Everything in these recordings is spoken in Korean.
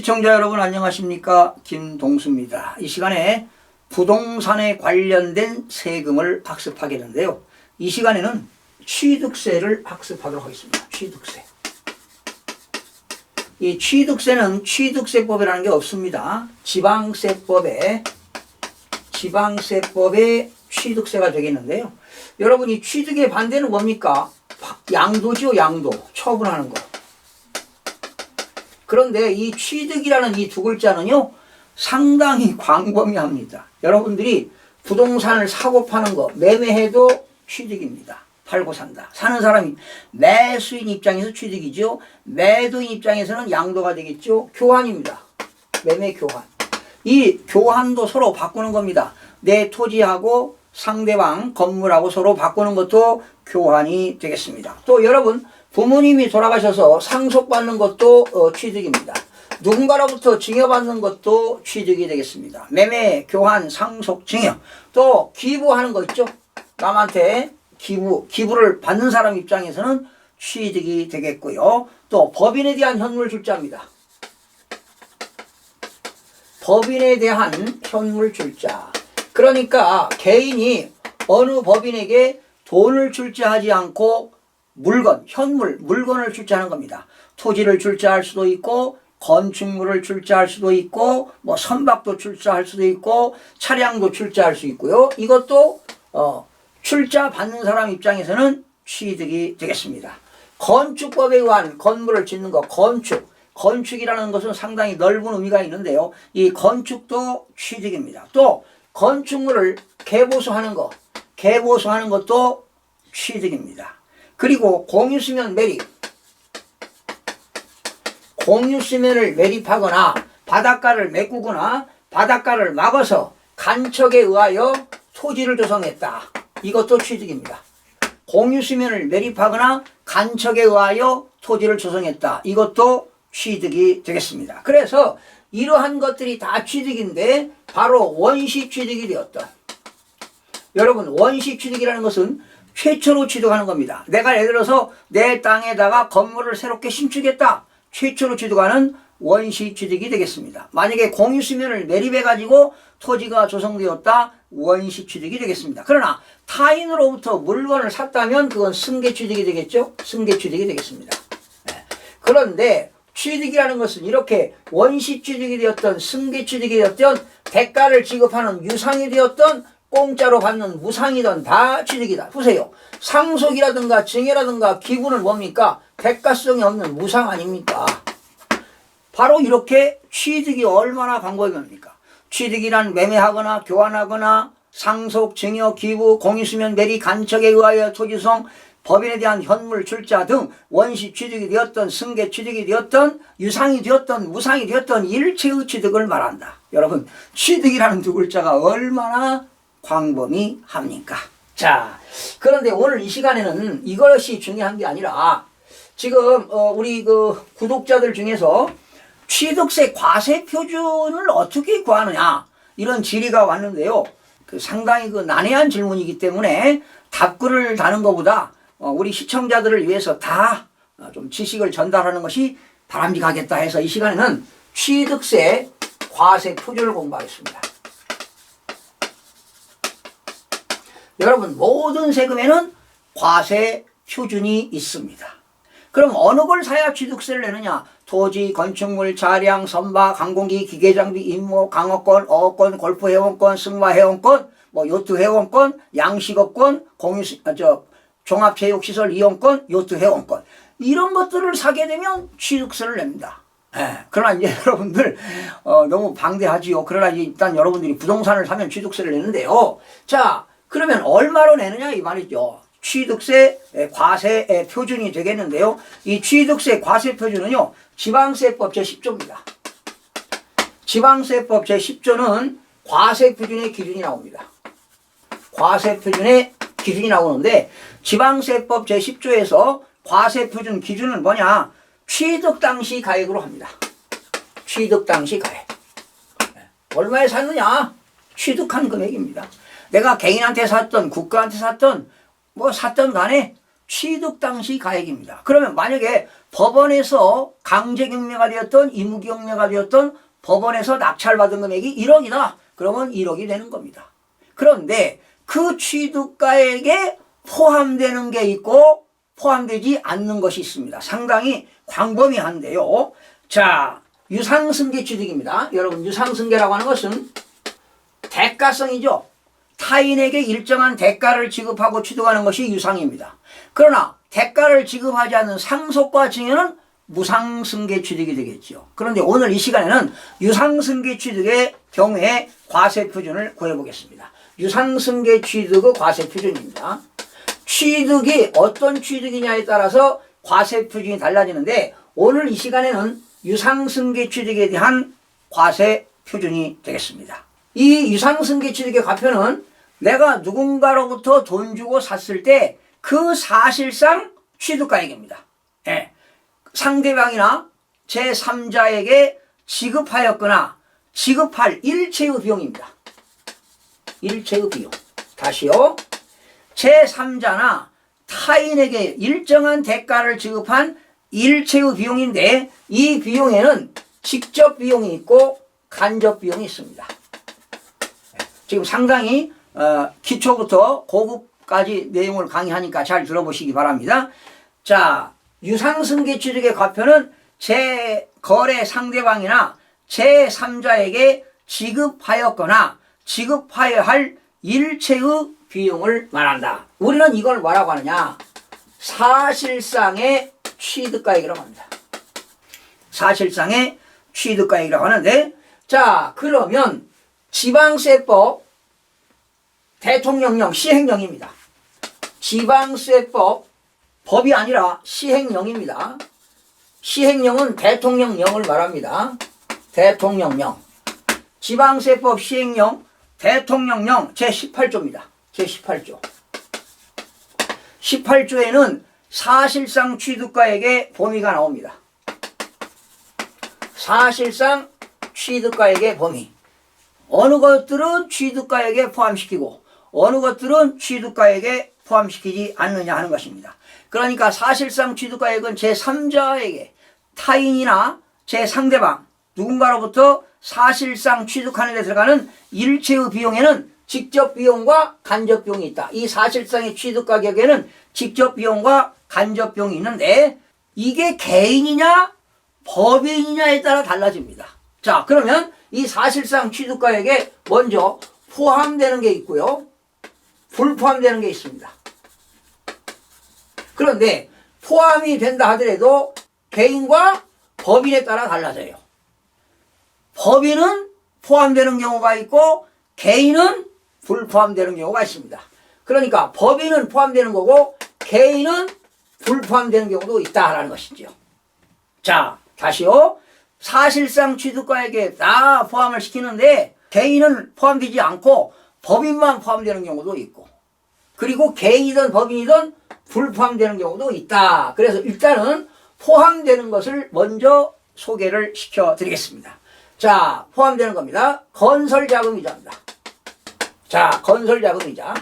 시청자 여러분 안녕하십니까? 김동수입니다. 이 시간에 부동산에 관련된 세금을 학습하겠는데요. 이 시간에는 취득세를 학습하도록 하겠습니다. 취득세. 이 취득세는 취득세법이라는 게 없습니다. 지방세법에 취득세가 되겠는데요. 여러분 이 취득의 반대는 뭡니까? 양도지요, 양도. 처분하는 거. 그런데 이 취득이라는 이 두 글자는요, 상당히 광범위합니다. 여러분들이 부동산을 사고 파는 거, 매매해도 취득입니다. 팔고 산다. 사는 사람이 매수인 입장에서 취득이죠. 매도인 입장에서는 양도가 되겠죠. 교환입니다. 매매 교환. 이 교환도 서로 바꾸는 겁니다. 내 토지하고 상대방 건물하고 서로 바꾸는 것도 교환이 되겠습니다. 또 여러분 부모님이 돌아가셔서 상속받는 것도 취득입니다. 누군가로부터 증여받는 것도 취득이 되겠습니다. 매매, 교환, 상속, 증여. 또 기부하는 거 있죠. 남한테 기부를 받는 사람 입장에서는 취득이 되겠고요. 또 법인에 대한 현물 출자입니다. 법인에 대한 현물 출자. 그러니까 개인이 어느 법인에게 돈을 출자하지 않고 물건, 현물, 물건을 출자하는 겁니다. 토지를 출자할 수도 있고 건축물을 출자할 수도 있고 뭐 선박도 출자할 수도 있고 차량도 출자할 수 있고요. 이것도 출자 받는 사람 입장에서는 취득이 되겠습니다. 건축법에 의한 건물을 짓는 것, 건축이라는 것은 상당히 넓은 의미가 있는데요. 이 건축도 취득입니다. 또 건축물을 개보수하는 것도 취득입니다. 그리고 공유수면 매립. 공유수면을 매립하거나 바닷가를 메꾸거나 바닷가를 막아서 간척에 의하여 토지를 조성했다. 이것도 취득입니다. 공유수면을 매립하거나 간척에 의하여 토지를 조성했다. 이것도 취득이 되겠습니다. 그래서 이러한 것들이 다 취득인데 바로 원시취득이 되었던. 여러분 원시취득이라는 것은 최초로 취득하는 겁니다. 내가 예를 들어서 내 땅에다가 건물을 새롭게 신축했다. 최초로 취득하는 원시취득이 되겠습니다. 만약에 공유수면을 매립해가지고 토지가 조성되었다. 원시취득이 되겠습니다. 그러나 타인으로부터 물건을 샀다면 그건 승계취득이 되겠죠. 승계취득이 되겠습니다. 그런데 취득이라는 것은 이렇게 원시취득이 되었던 승계취득이 되었던 대가를 지급하는 유상이 되었던 공짜로 받는 무상이든 다 취득이다. 보세요. 상속이라든가 증여라든가 기부는 뭡니까? 대가성이 없는 무상 아닙니까? 바로 이렇게 취득이 얼마나 광범위합니까? 취득이란 매매하거나 교환하거나 상속, 증여, 기부, 공유수면, 매립, 간척에 의하여 토지성, 법인에 대한 현물 출자 등 원시 취득이 되었던 승계 취득이 되었던 유상이 되었던 무상이 되었던 일체의 취득을 말한다. 여러분 취득이라는 두 글자가 얼마나 광범위합니까? 자, 그런데 오늘 이 시간에는 이것이 중요한 게 아니라 지금 우리 그 구독자들 중에서 취득세 과세 표준을 어떻게 구하느냐 이런 질의가 왔는데요. 상당히 난해한 질문이기 때문에 답글을 다는 것보다 우리 시청자들을 위해서 다 좀 지식을 전달하는 것이 바람직하겠다 해서 이 시간에는 취득세 과세 표준을 공부하겠습니다. 여러분 모든 세금에는 과세 표준이 있습니다. 그럼 어느 걸 사야 취득세를 내느냐? 토지, 건축물, 차량, 선박, 항공기, 기계장비, 임무, 강업권, 어업권, 골프회원권, 승마회원권, 요트회원권, 양식업권, 종합체육시설 이용권, 요트회원권 이런 것들을 사게 되면 취득세를 냅니다. 그러나 이제 여러분들 너무 방대하지요. 그러나 일단 여러분들이 부동산을 사면 취득세를 내는데요. 자, 그러면 얼마로 내느냐 이 말이죠. 취득세 과세 표준이 되겠는데요. 이 취득세 과세 표준은요. 지방세법 제10조입니다. 지방세법 제10조는 과세 표준의 기준이 나옵니다. 과세 표준의 기준이 나오는데 지방세법 제10조에서 과세 표준 기준은 뭐냐? 취득 당시 가액으로 합니다. 취득 당시 가액. 얼마에 샀느냐? 취득한 금액입니다. 내가 개인한테 샀던 국가한테 샀던 샀던 간에 취득 당시 가액입니다. 그러면 만약에 법원에서 강제경매가 되었던 의무경매가 되었던 법원에서 낙찰받은 금액이 1억이다. 그러면 1억이 되는 겁니다. 그런데 그 취득가액에 포함되는 게 있고 포함되지 않는 것이 있습니다. 상당히 광범위한데요. 자, 유상승계 취득입니다. 여러분, 유상승계라고 하는 것은 대가성이죠. 타인에게 일정한 대가를 지급하고 취득하는 것이 유상입니다. 그러나 대가를 지급하지 않는 상속과 증여는 무상승계 취득이 되겠죠. 그런데 오늘 이 시간에는 유상승계 취득의 경우에 과세표준을 구해보겠습니다. 유상승계 취득의 과세표준입니다. 취득이 어떤 취득이냐에 따라서 과세표준이 달라지는데 오늘 이 시간에는 유상승계 취득에 대한 과세표준이 되겠습니다. 이 유상승계 취득의 과표는 내가 누군가로부터 돈 주고 샀을 때 그 사실상 취득가액입니다. 예. 상대방이나 제3자에게 지급하였거나 지급할 일체의 비용입니다. 일체의 비용. 다시요. 제3자나 타인에게 일정한 대가를 지급한 일체의 비용인데 이 비용에는 직접 비용이 있고 간접 비용이 있습니다. 지금 상당히 기초부터 고급까지 내용을 강의하니까 잘 들어보시기 바랍니다. 자, 유상승계 취득의 과표는 거래 상대방이나 제3자에게 지급하였거나 지급하여야 할 일체의 비용을 말한다. 우리는 이걸 뭐라고 하느냐? 사실상의 취득가액이라고 합니다. 사실상의 취득가액이라고 하는데, 자, 그러면 지방세법 대통령령 시행령입니다. 지방세법 법이 아니라 시행령입니다. 시행령은 대통령령을 말합니다. 대통령령. 지방세법 시행령 대통령령 제18조입니다. 제18조. 18조에는 사실상 취득가액의 범위가 나옵니다. 사실상 취득가액의 범위. 어느 것들은 취득가액에 포함시키고 어느 것들은 취득가액에 포함시키지 않느냐 하는 것입니다. 그러니까 사실상 취득가액은 제3자에게 타인이나 제 상대방 누군가로부터 사실상 취득하는 데 들어가는 일체의 비용에는 직접 비용과 간접 비용이 있다. 이 사실상의 취득 가격에는 직접 비용과 간접 비용이 있는데 이게 개인이냐 법인이냐에 따라 달라집니다. 자, 그러면 이 사실상 취득 가격에 먼저 포함되는 게 있고요. 불포함되는 게 있습니다. 그런데 포함이 된다 하더라도 개인과 법인에 따라 달라져요. 법인은 포함되는 경우가 있고 개인은 불포함되는 경우가 있습니다. 그러니까 법인은 포함되는 거고 개인은 불포함되는 경우도 있다라는 것이죠. 자, 다시요. 사실상 취득가액에 다 포함을 시키는데 개인은 포함되지 않고 법인만 포함되는 경우도 있고 그리고 개인이든 법인이든 불포함되는 경우도 있다. 그래서 일단은 포함되는 것을 먼저 소개를 시켜드리겠습니다. 자, 포함되는 겁니다. 건설자금이자입니다. 자, 건설자금이자.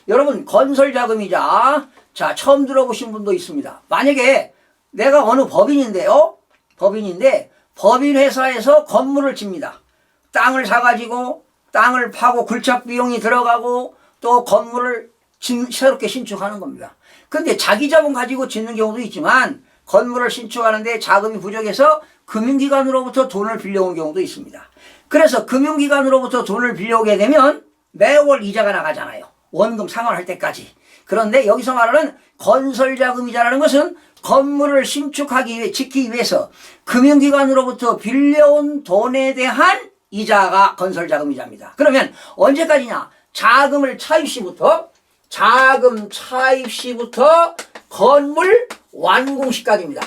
여러분, 건설자금이자. 자, 처음 들어보신 분도 있습니다. 만약에 내가 어느 법인인데요. 법인인데 법인회사에서 건물을 짓니다. 땅을 사가지고 땅을 파고 굴착 비용이 들어가고 또 건물을 새롭게 신축하는 겁니다. 근데 자기 자본 가지고 짓는 경우도 있지만 건물을 신축하는데 자금이 부족해서 금융기관으로부터 돈을 빌려온 경우도 있습니다. 그래서 금융기관으로부터 돈을 빌려오게 되면 매월 이자가 나가잖아요. 원금 상환할 때까지. 그런데 여기서 말하는 건설자금이자라는 것은 건물을 신축하기 위해 짓기 위해서 금융기관으로부터 빌려온 돈에 대한 이자가 건설자금이자입니다. 그러면 언제까지냐? 자금 차입 시부터 건물 완공 시까지입니다.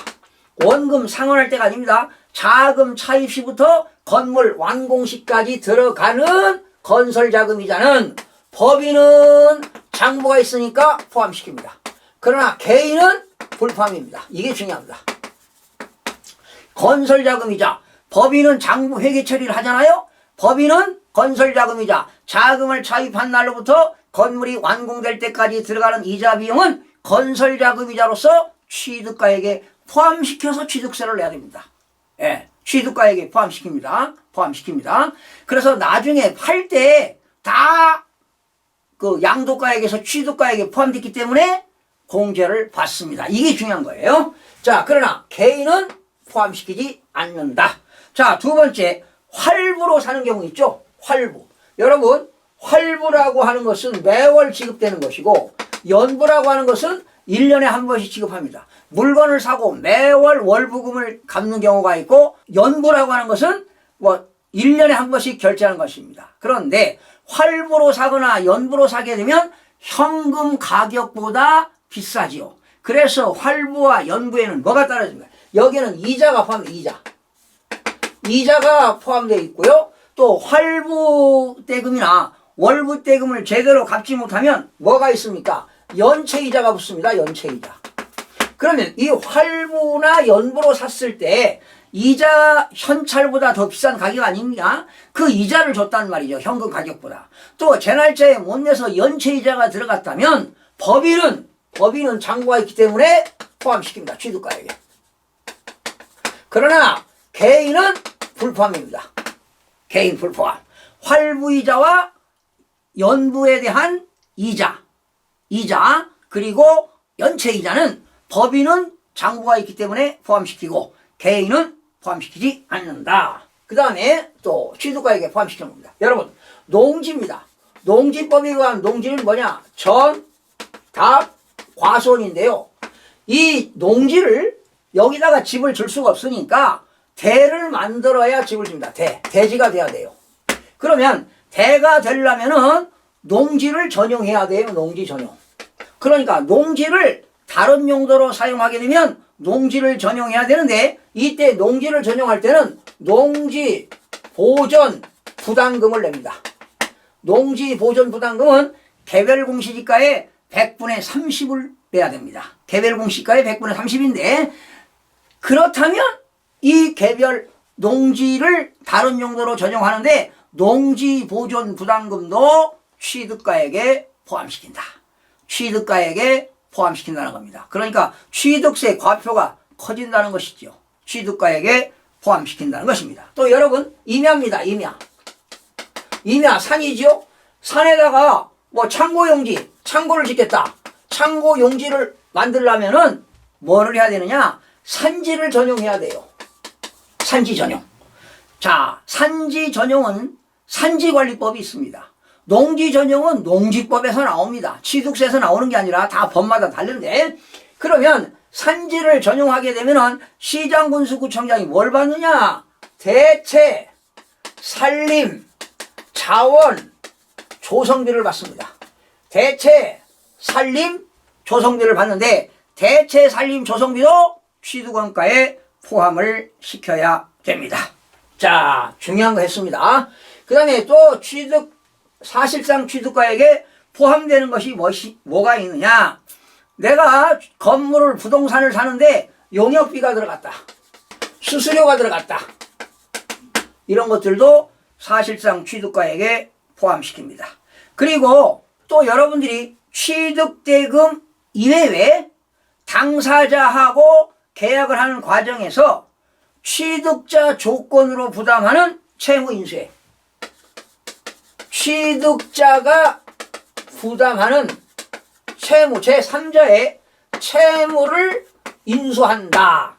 원금 상환할 때가 아닙니다. 자금 차입 시부터 건물 완공 시까지 들어가는 건설자금이자는 법인은 장부가 있으니까 포함시킵니다. 그러나 개인은 불포함입니다. 이게 중요합니다. 건설자금이자 법인은 장부 회계 처리를 하잖아요. 법인은 건설자금이자 자금을 차입한 날로부터 건물이 완공될 때까지 들어가는 이자 비용은 건설자금이자로서 취득가액에 포함시켜서 취득세를 내야 됩니다. 예, 취득가액에 포함시킵니다. 그래서 나중에 팔 때 다 그 양도가액에서 취득가액에 포함됐기 때문에 공제를 받습니다. 이게 중요한 거예요. 자, 그러나 개인은 포함시키지 않는다. 자, 두 번째, 활부로 사는 경우 있죠? 활부. 여러분, 활부라고 하는 것은 매월 지급되는 것이고, 연부라고 하는 것은 1년에 한 번씩 지급합니다. 물건을 사고 매월 월부금을 갚는 경우가 있고, 연부라고 하는 것은 1년에 한 번씩 결제하는 것입니다. 그런데 활부로 사거나 연부로 사게 되면 현금 가격보다 비싸지요. 그래서 활부와 연부에는 뭐가 따라집니까? 여기는 이자가 포함돼요. 이자가 포함되어 있고요. 또 활부 대금이나 월부 대금을 제대로 갚지 못하면 뭐가 있습니까? 연체이자가 붙습니다. 연체이자. 그러면 이 활부나 연부로 샀을 때 이자 현찰보다 더 비싼 가격 아닙니까? 그 이자를 줬단 말이죠. 현금 가격보다. 또 제날짜에 못 내서 연체이자가 들어갔다면 법인은 장부가 있기 때문에 포함시킵니다. 취득가액에. 그러나 개인은 불포함입니다. 개인 불포함. 활부이자와 연부에 대한 이자 그리고 연체이자는 법인은 장부가 있기 때문에 포함시키고 개인은 포함시키지 않는다. 그 다음에 또 취득가액에 포함시키는 겁니다. 여러분, 농지입니다. 농지법에 의한 농지는 뭐냐? 전, 답, 과수원인데요. 이 농지를 여기다가 집을 줄 수가 없으니까 대를 만들어야 집을 줍니다. 대지가 돼야 돼요. 그러면 대가 되려면은 농지를 전용해야 돼요. 농지 전용. 그러니까 농지를 다른 용도로 사용하게 되면 농지를 전용해야 되는데, 이때 농지를 전용할 때는 농지 보전 부담금을 냅니다. 농지 보전 부담금은 개별 공시지가의 100분의 30을 내야 됩니다. 개별 공시지가의 100분의 30인데, 그렇다면 이 개별 농지를 다른 용도로 전용하는데 농지 보존 부담금도 취득가액에 포함시킨다. 취득가액에 포함시킨다는 겁니다. 그러니까 취득세 과표가 커진다는 것이죠. 취득가액에 포함시킨다는 것입니다. 또 여러분, 임야입니다. 임야 산이죠. 산에다가 창고용지, 창고를 짓겠다. 창고용지를 만들려면은 뭐를 해야 되느냐? 산지를 전용해야 돼요. 산지 전용. 자, 산지 전용은 산지관리법이 있습니다. 농지 전용은 농지법에서 나옵니다. 취득세에서 나오는 게 아니라 다 법마다 다른데, 그러면 산지를 전용하게 되면은 시장군수구청장이 뭘 받느냐? 대체, 산림, 자원, 조성비를 받습니다. 대체, 산림, 조성비를 받는데 대체, 산림, 조성비도 취득원가에 포함을 시켜야 됩니다. 자, 중요한 거 했습니다. 그 다음에 또 사실상 취득가액에 포함되는 것이 뭐가 있느냐? 내가 건물을, 부동산을 사는데 용역비가 들어갔다. 수수료가 들어갔다. 이런 것들도 사실상 취득가액에 포함시킵니다. 그리고 또 여러분들이 취득대금 이외에 당사자하고 계약을 하는 과정에서 취득자 조건으로 부담하는 채무인수액, 취득자가 부담하는 채무, 제3자의 채무를 인수한다.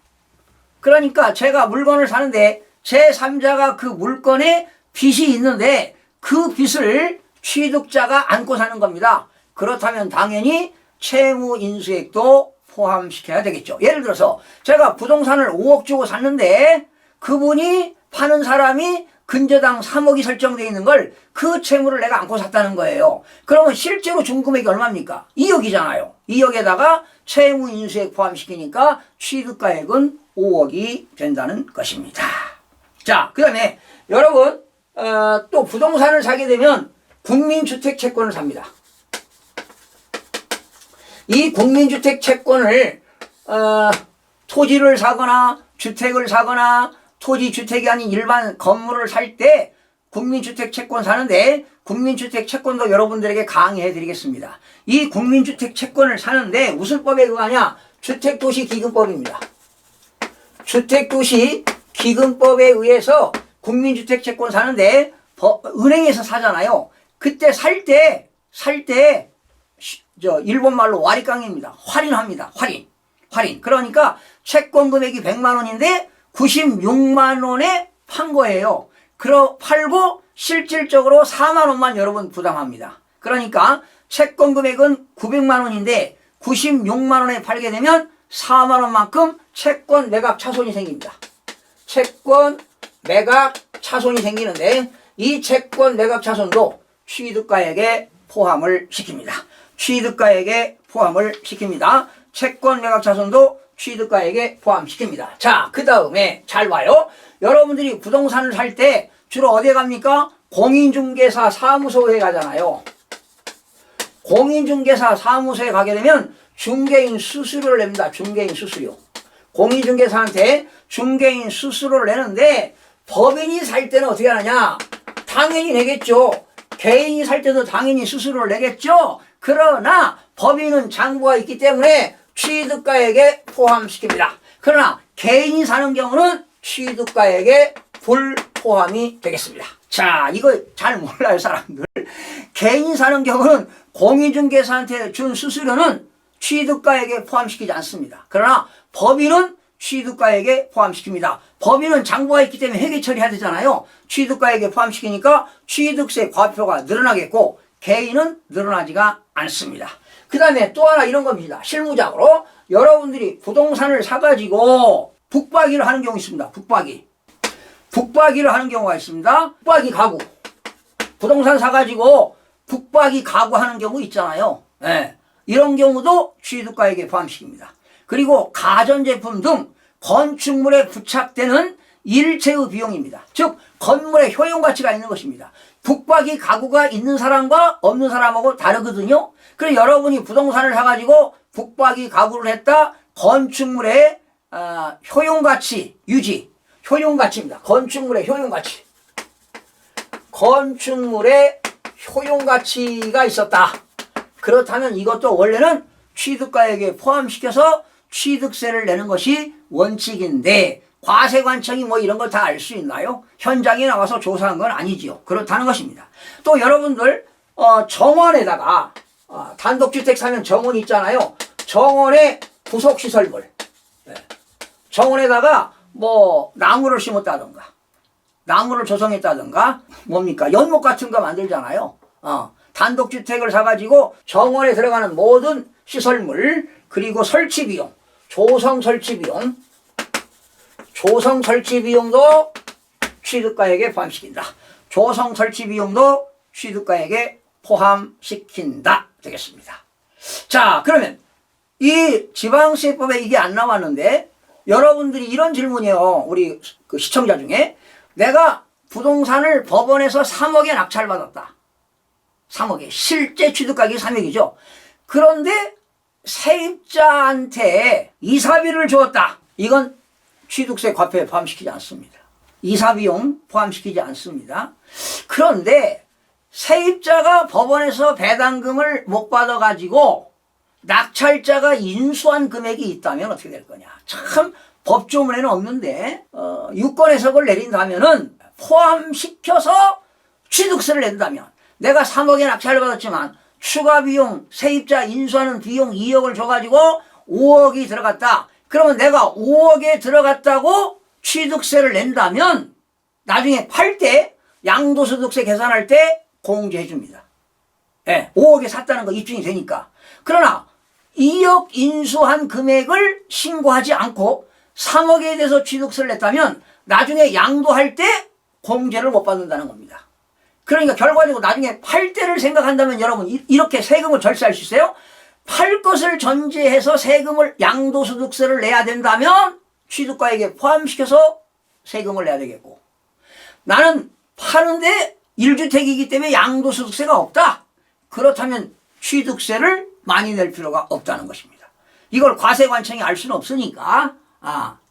그러니까 제가 물건을 사는데 제3자가 그 물건에 빚이 있는데 그 빚을 취득자가 안고 사는 겁니다. 그렇다면 당연히 채무 인수액도 포함시켜야 되겠죠. 예를 들어서 제가 부동산을 5억 주고 샀는데 그분이 파는 사람이 근저당 3억이 설정되어 있는 걸 그 채무를 내가 안고 샀다는 거예요. 그러면 실제로 준 금액이 얼마입니까? 2억이잖아요. 2억에다가 채무 인수액 포함시키니까 취득가액은 5억이 된다는 것입니다. 자, 그 다음에 여러분 또 부동산을 사게 되면 국민주택 채권을 삽니다. 이 국민주택 채권을 토지를 사거나 주택을 사거나 토지 주택이 아닌 일반 건물을 살 때 국민주택 채권 사는데 국민주택 채권도 여러분들에게 강의해 드리겠습니다. 이 국민주택 채권을 사는데 무슨 법에 의하냐? 주택도시기금법입니다. 주택도시기금법에 의해서 국민주택 채권 사는데 은행에서 사잖아요. 그때 살 때 일본 말로 와리깡입니다. 할인합니다. 할인. 그러니까 채권 금액이 100만 원인데 96만 원에 판 거예요. 팔고 실질적으로 4만 원만 여러분 부담합니다. 그러니까 채권 금액은 900만 원인데 96만 원에 팔게 되면 4만 원만큼 채권 매각 차손이 생깁니다. 채권 매각 차손이 생기는데 이 채권 매각 차손도 취득가액에 포함을 시킵니다. 채권 매각 차손도 취득가액에 포함시킵니다. 자, 그 다음에 잘 봐요. 여러분들이 부동산을 살 때 주로 어디에 갑니까? 공인중개사 사무소에 가잖아요. 공인중개사 사무소에 가게 되면 중개인 수수료를 냅니다. 중개인 수수료. 공인중개사한테 중개인 수수료를 내는데 법인이 살 때는 어떻게 하느냐? 당연히 내겠죠. 개인이 살 때도 당연히 수수료를 내겠죠. 그러나 법인은 장부가 있기 때문에 취득가액에 포함시킵니다. 그러나 개인이 사는 경우는 취득가액에 불포함이 되겠습니다. 자, 이거 잘 몰라요, 사람들. 개인이 사는 경우는 공인중개사한테 준 수수료는 취득가액에 포함시키지 않습니다. 그러나 법인은 취득가액에 포함시킵니다. 법인은 장부가 있기 때문에 회계 처리해야 되잖아요. 취득가액에 포함시키니까 취득세 과표가 늘어나겠고 개인은 늘어나지가 않습니다. 그 다음에 또 하나 이런 겁니다. 실무적으로 여러분들이 부동산을 사가지고 북박이를 하는 경우 있습니다. 북박이를 하는 경우가 있습니다. 북박이 가구. 부동산 사가지고 북박이 가구 하는 경우 있잖아요. 네. 이런 경우도 취득가액에 포함시킵니다. 그리고 가전제품 등 건축물에 부착되는 일체의 비용입니다. 즉 건물의 효용가치가 있는 것입니다. 북박이 가구가 있는 사람과 없는 사람하고 다르거든요. 그래서 여러분이 부동산을 사가지고 북박이 가구를 했다. 건축물의 효용가치 유지. 효용가치입니다. 건축물의 효용가치가 있었다. 그렇다면 이것도 원래는 취득가액에 포함시켜서 취득세를 내는 것이 원칙인데 과세관청이 뭐 이런 걸 다 알 수 있나요? 현장에 나와서 조사한 건 아니지요. 그렇다는 것입니다. 또 여러분들 정원에다가 단독주택 사면 정원 있잖아요. 정원에 부속시설물 정원에다가 뭐 나무를 심었다든가 나무를 조성했다든가 뭡니까 연못 같은 거 만들잖아요. 단독주택을 사가지고 정원에 들어가는 모든 시설물 그리고 설치비용 조성 설치비용도 취득가액에 포함시킨다. 조성 설치비용도 취득가액에 포함시킨다. 되겠습니다. 자, 그러면 이 지방세법에 이게 안 나왔는데 여러분들이 이런 질문이에요. 우리 그 시청자 중에 내가 부동산을 법원에서 3억에 낙찰받았다. 3억에 실제 취득가격이 3억이죠. 그런데 세입자한테 이사비를 주었다. 이건 취득세 과표에 포함시키지 않습니다. 이사비용 포함시키지 않습니다. 그런데 세입자가 법원에서 배당금을 못 받아가지고 낙찰자가 인수한 금액이 있다면 어떻게 될 거냐. 참 법조문에는 없는데 유권 해석을 내린다면은 포함시켜서 취득세를 낸다면 내가 3억에 낙찰을 받았지만 추가 비용 세입자 인수하는 비용 2억을 줘가지고 5억이 들어갔다. 그러면 내가 5억에 들어갔다고 취득세를 낸다면 나중에 팔 때 양도소득세 계산할 때 공제해 줍니다. 네, 5억에 샀다는 거 입증이 되니까. 그러나 2억 인수한 금액을 신고하지 않고 3억에 대해서 취득세를 냈다면 나중에 양도할 때 공제를 못 받는다는 겁니다. 그러니까 결과적으로 나중에 팔 때를 생각한다면 여러분 이렇게 세금을 절세할 수 있어요? 팔 것을 전제해서 세금을 양도소득세를 내야 된다면 취득가액에 포함시켜서 세금을 내야 되겠고 나는 파는데 1주택이기 때문에 양도소득세가 없다. 그렇다면 취득세를 많이 낼 필요가 없다는 것입니다. 이걸 과세관청이 알 수는 없으니까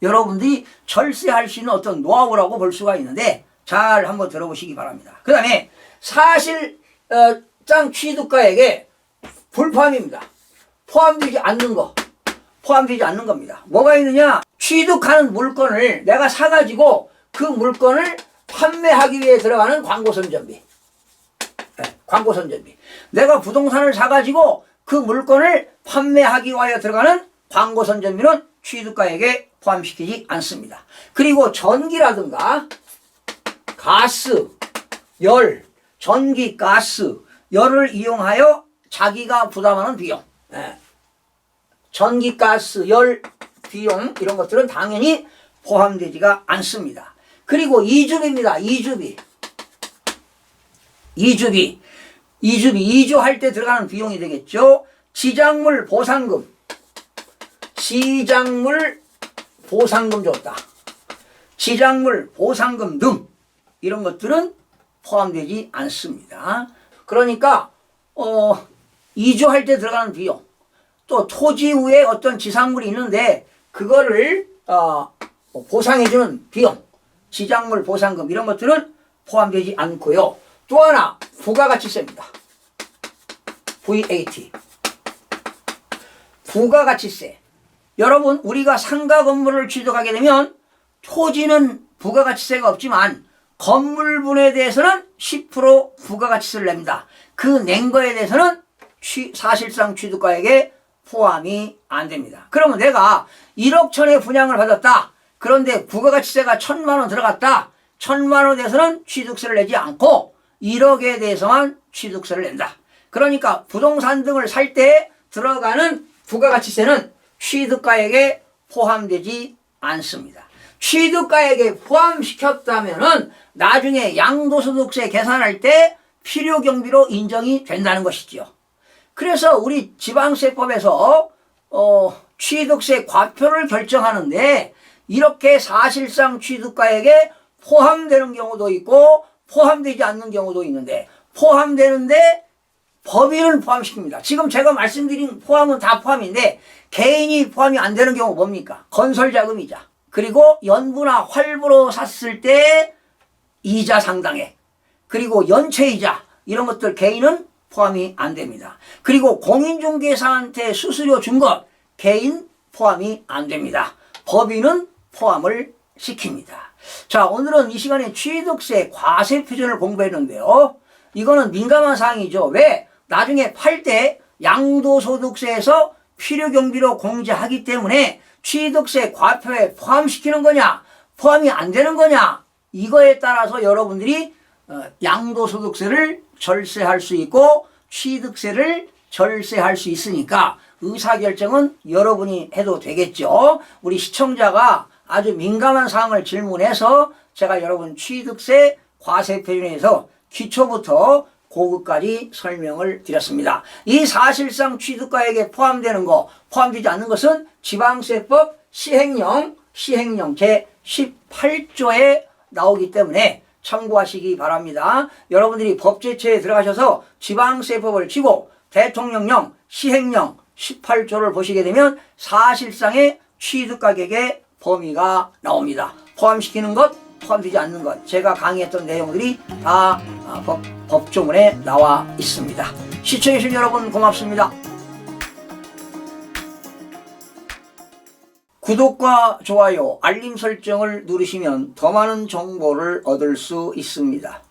여러분들이 절세할 수 있는 어떤 노하우라고 볼 수가 있는데 잘 한번 들어보시기 바랍니다. 그 다음에 사실상 취득가액에 불포함입니다. 포함되지 않는 거. 포함되지 않는 겁니다. 뭐가 있느냐? 취득하는 물건을 내가 사가지고 그 물건을 판매하기 위해 들어가는 광고선전비. 네, 광고선전비. 내가 부동산을 사가지고 그 물건을 판매하기 위하여 들어가는 광고선전비는 취득가액에 포함시키지 않습니다. 그리고 전기라든가 가스, 열, 전기, 가스, 열을 이용하여 자기가 부담하는 비용. 네. 전기, 가스, 열, 비용 이런 것들은 당연히 포함되지가 않습니다. 그리고 이주비입니다. 이주비. 이주할 때 들어가는 비용이 되겠죠. 지작물 보상금 줬다. 지작물 보상금 등 이런 것들은 포함되지 않습니다. 그러니까 이주할 때 들어가는 비용, 또 토지 위에 어떤 지상물이 있는데 그거를 보상해주는 비용, 지작물 보상금 이런 것들은 포함되지 않고요. 또 하나 부가가치세입니다. VAT. 부가가치세. 여러분, 우리가 상가 건물을 취득하게 되면 토지는 부가가치세가 없지만 건물분에 대해서는 10% 부가가치세를 냅니다. 그 낸 거에 대해서는 사실상 취득가액에 포함이 안 됩니다. 그러면 내가 1억 천에 분양을 받았다. 그런데 부가가치세가 1,000만 원 들어갔다. 1,000만 원에 대해서는 취득세를 내지 않고 1억에 대해서만 취득세를 낸다. 그러니까 부동산 등을 살 때 들어가는 부가가치세는 취득가액에 포함되지 않습니다. 취득가액에 포함시켰다면은 나중에 양도소득세 계산할 때 필요경비로 인정이 된다는 것이지요. 그래서 우리 지방세법에서 취득세 과표를 결정하는데 이렇게 사실상 취득가액에 포함되는 경우도 있고 포함되지 않는 경우도 있는데 포함되는데 법인을 포함시킵니다. 지금 제가 말씀드린 포함은 다 포함인데 개인이 포함이 안 되는 경우 뭡니까? 건설자금이자 그리고 연부나 활부로 샀을 때 이자 상당액 그리고 연체이자 이런 것들 개인은 포함이 안 됩니다. 그리고 공인중개사한테 수수료 준 것 개인 포함이 안 됩니다. 법인은 포함을 시킵니다. 자, 오늘은 이 시간에 취득세 과세표준을 공부했는데요. 이거는 민감한 사항이죠. 왜? 나중에 팔 때 양도소득세에서 필요경비로 공제하기 때문에 취득세 과표에 포함시키는 거냐 포함이 안 되는 거냐 이거에 따라서 여러분들이 양도소득세를 절세할 수 있고 취득세를 절세할 수 있으니까 의사결정은 여러분이 해도 되겠죠. 우리 시청자가 아주 민감한 사항을 질문해서 제가 여러분 취득세 과세표준에서 기초부터 고급까지 설명을 드렸습니다. 이 사실상 취득가액에 포함되는 거, 포함되지 않는 것은 지방세법 시행령 제18조에 나오기 때문에 참고하시기 바랍니다. 여러분들이 법제처에 들어가셔서 지방세법을 치고 대통령령 시행령 18조를 보시게 되면 사실상의 취득가격의 범위가 나옵니다. 포함시키는 것, 포함되지 않는 것 제가 강의했던 내용들이 다 법조문에 나와 있습니다. 시청해주신 여러분 고맙습니다. 구독과 좋아요, 알림 설정을 누르시면 더 많은 정보를 얻을 수 있습니다.